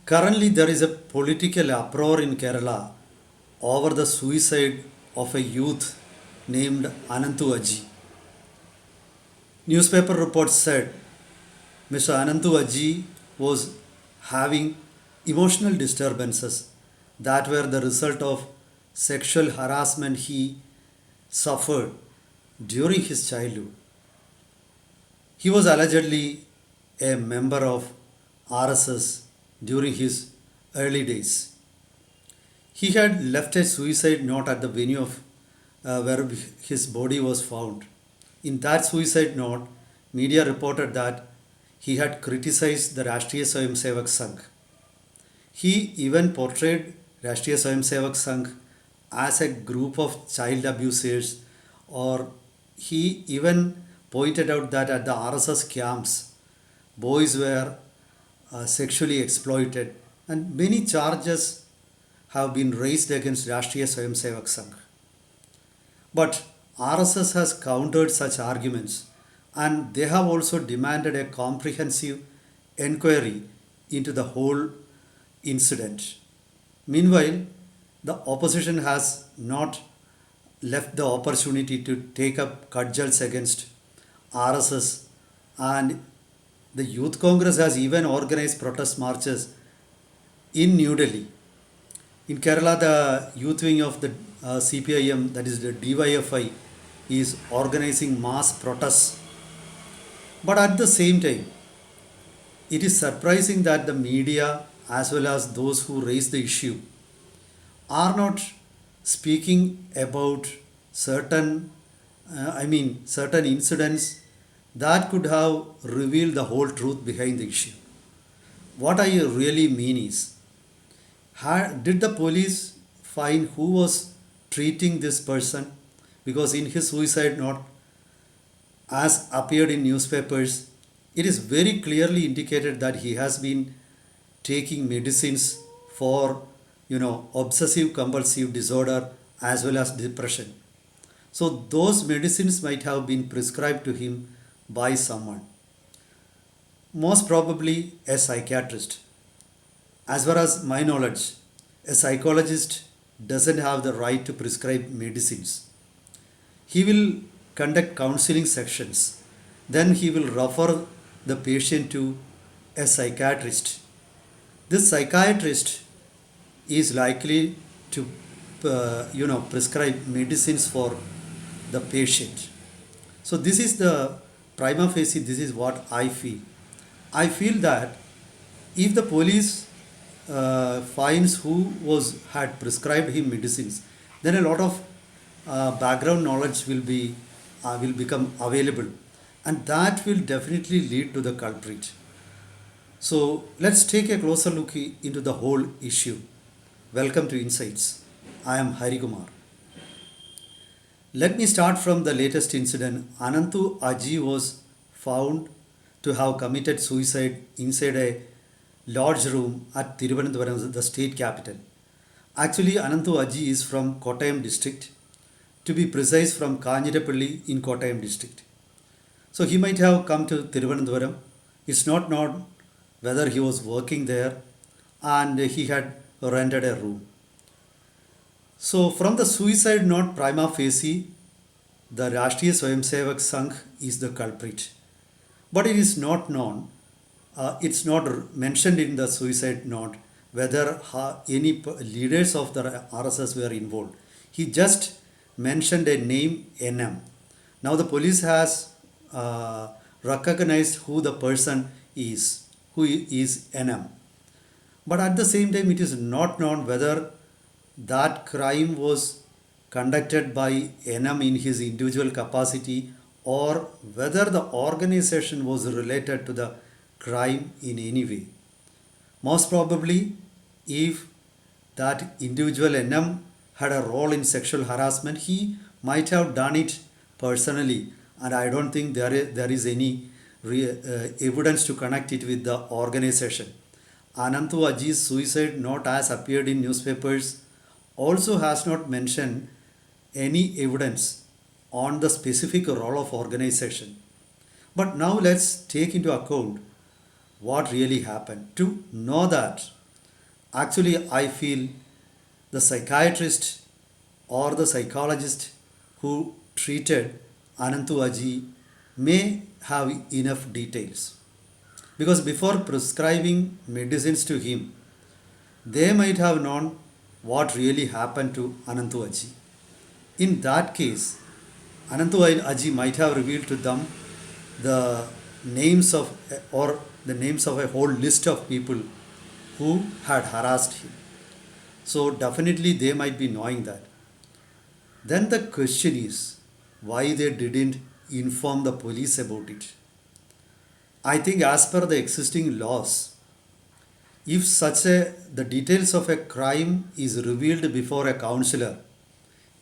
Currently, there is a political uproar in Kerala over the suicide of a youth named Anandu Aji. Newspaper reports said Mr. Anandu Aji was having emotional disturbances that were the result of sexual harassment he suffered during his childhood. He was allegedly a member of RSS during his early days. He had left a suicide note at the venue of where his body was found. In that suicide note, media reported that he had criticized the Rashtriya Swayamsevak Sangh. He even portrayed Rashtriya Swayamsevak Sangh as a group of child abusers, or he even pointed out that at the RSS camps, boys were sexually exploited, and many charges have been raised against Rashtriya Swayamsevak Sangh. But RSS has countered such arguments, and they have also demanded a comprehensive enquiry into the whole incident. Meanwhile, the opposition has not left the opportunity to take up cudgels against RSS, and the Youth Congress has even organized protest marches in New Delhi. In Kerala, the youth wing of the CPIM, that is the DYFI, is organizing mass protests. But at the same time, it is surprising that the media, as well as those who raise the issue, are not speaking about certain incidents that could have revealed the whole truth behind the issue. What I really mean is, did the police find who was treating this person? Because in his suicide note, as appeared in newspapers, it is very clearly indicated that he has been taking medicines for obsessive compulsive disorder as well as depression. So those medicines might have been prescribed to him by someone, most probably a psychiatrist. As far as my knowledge, a psychologist doesn't have the right to prescribe medicines. He will conduct counseling sessions, then he will refer the patient to a psychiatrist. This psychiatrist is likely to prescribe medicines for the patient. So this is the prima facie, this is what I feel. I feel that if the police finds who had prescribed him medicines, then a lot of background knowledge will become available, and that will definitely lead to the culprit. So let's take a closer look into the whole issue. Welcome to Insights. I am Hari Kumar. Let me start from the latest incident. Anandu Aji was found to have committed suicide inside a lodge room at Thiruvananthapuram, the state capital. Actually, Anandu Aji is from Kottayam district, to be precise from Kanjirappalli in Kottayam district. So he might have come to Thiruvananthapuram. It's not known whether he was working there, and he had rented a room. So from the suicide note prima facie, the Rashtriya Swayamsevak Sangh is the culprit. But it is not known, it's not mentioned in the suicide note whether any leaders of the RSS were involved. He just mentioned a name, NM. Now the police has recognized who the person is, who is NM. But at the same time, it is not known whether that crime was conducted by NM in his individual capacity, or whether the organization was related to the crime in any way. Most probably, if that individual NM had a role in sexual harassment, he might have done it personally, and I don't think there is any evidence to connect it with the organization. Anandu Aji's suicide note, as appeared in newspapers, also has not mentioned any evidence on the specific role of organization. But now let's take into account what really happened. To know that, Actually, I feel the psychiatrist or the psychologist who treated Anandu Aji may have enough details. Because before prescribing medicines to him, they might have known what really happened to Anandu Aji. In that case, Anandu Aji might have revealed to them the names of or the names of a whole list of people who had harassed him. So definitely they might be knowing that. Then the question is why they didn't inform the police about it. I think as per the existing laws, if the details of a crime is revealed before a counselor,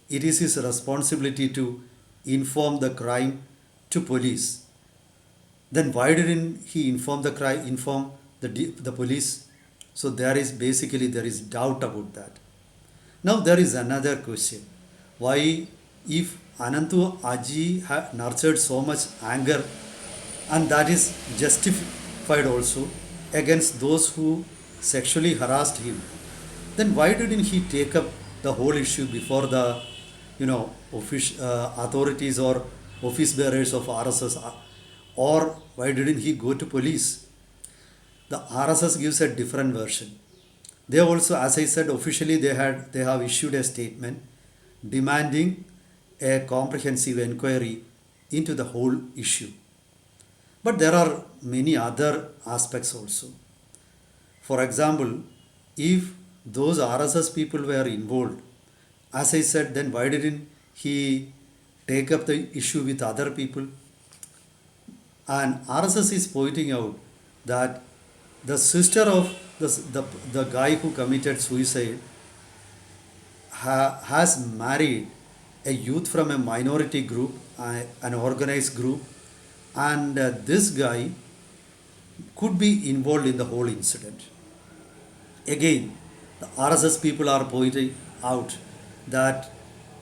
it is his responsibility to inform the crime to police. Then why didn't he inform the police? So there is doubt about that. Now there is another question. Why, if Anandu Aji nurtured so much anger, and that is justified also against those who sexually harassed him, then why didn't he take up the whole issue before the authorities or office bearers of RSS, or why didn't he go to police? The RSS gives a different version. They also, as I said, officially they have issued a statement demanding a comprehensive inquiry into the whole issue. But there are many other aspects also. For example, if those RSS people were involved, as I said, then why didn't he take up the issue with other people? And RSS is pointing out that the sister of the guy who committed suicide has married a youth from a minority group, an organized group, and this guy could be involved in the whole incident. Again, the RSS people are pointing out that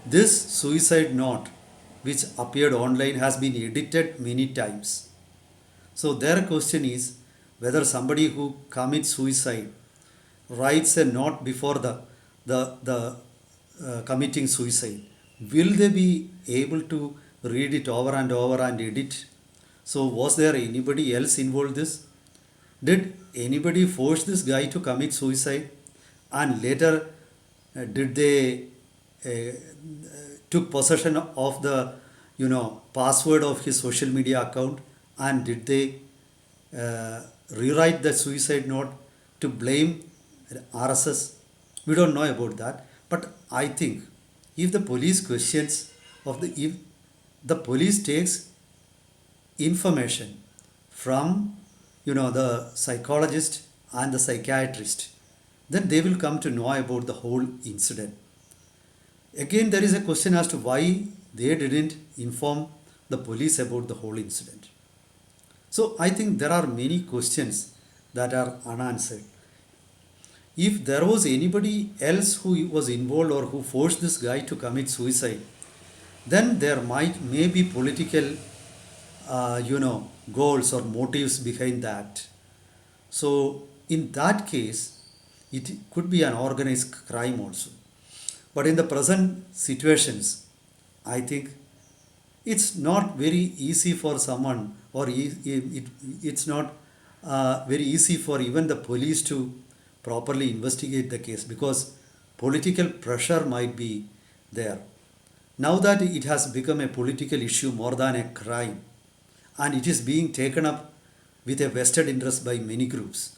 this suicide note, which appeared online, has been edited many times. So their question is whether somebody who commits suicide writes a note before the committing suicide, will they be able to read it over and over and edit? So was there anybody else involved this? Did anybody force this guy to commit suicide? And later, did they took possession of the password of his social media account, and did they rewrite the suicide note to blame RSS? We don't know about that. But I think if the police if the police takes information from the psychologist and the psychiatrist, then they will come to know about the whole incident. Again, there is a question as to why they didn't inform the police about the whole incident. So I think there are many questions that are unanswered. If there was anybody else who was involved or who forced this guy to commit suicide, then there may be political goals or motives behind that. So in that case, it could be an organized crime also. But in the present situations, I think it's not very easy for someone, or it's not very easy for even the police to properly investigate the case, because political pressure might be there. Now that it has become a political issue more than a crime, and it is being taken up with a vested interest by many groups,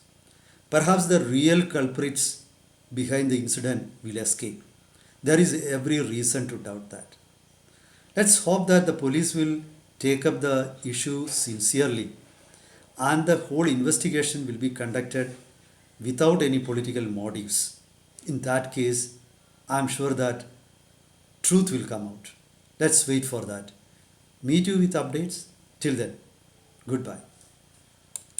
perhaps the real culprits behind the incident will escape. There is every reason to doubt that. Let's hope that the police will take up the issue sincerely and the whole investigation will be conducted without any political motives. In that case, I'm sure that truth will come out. Let's wait for that. Meet you with updates. Till then, goodbye.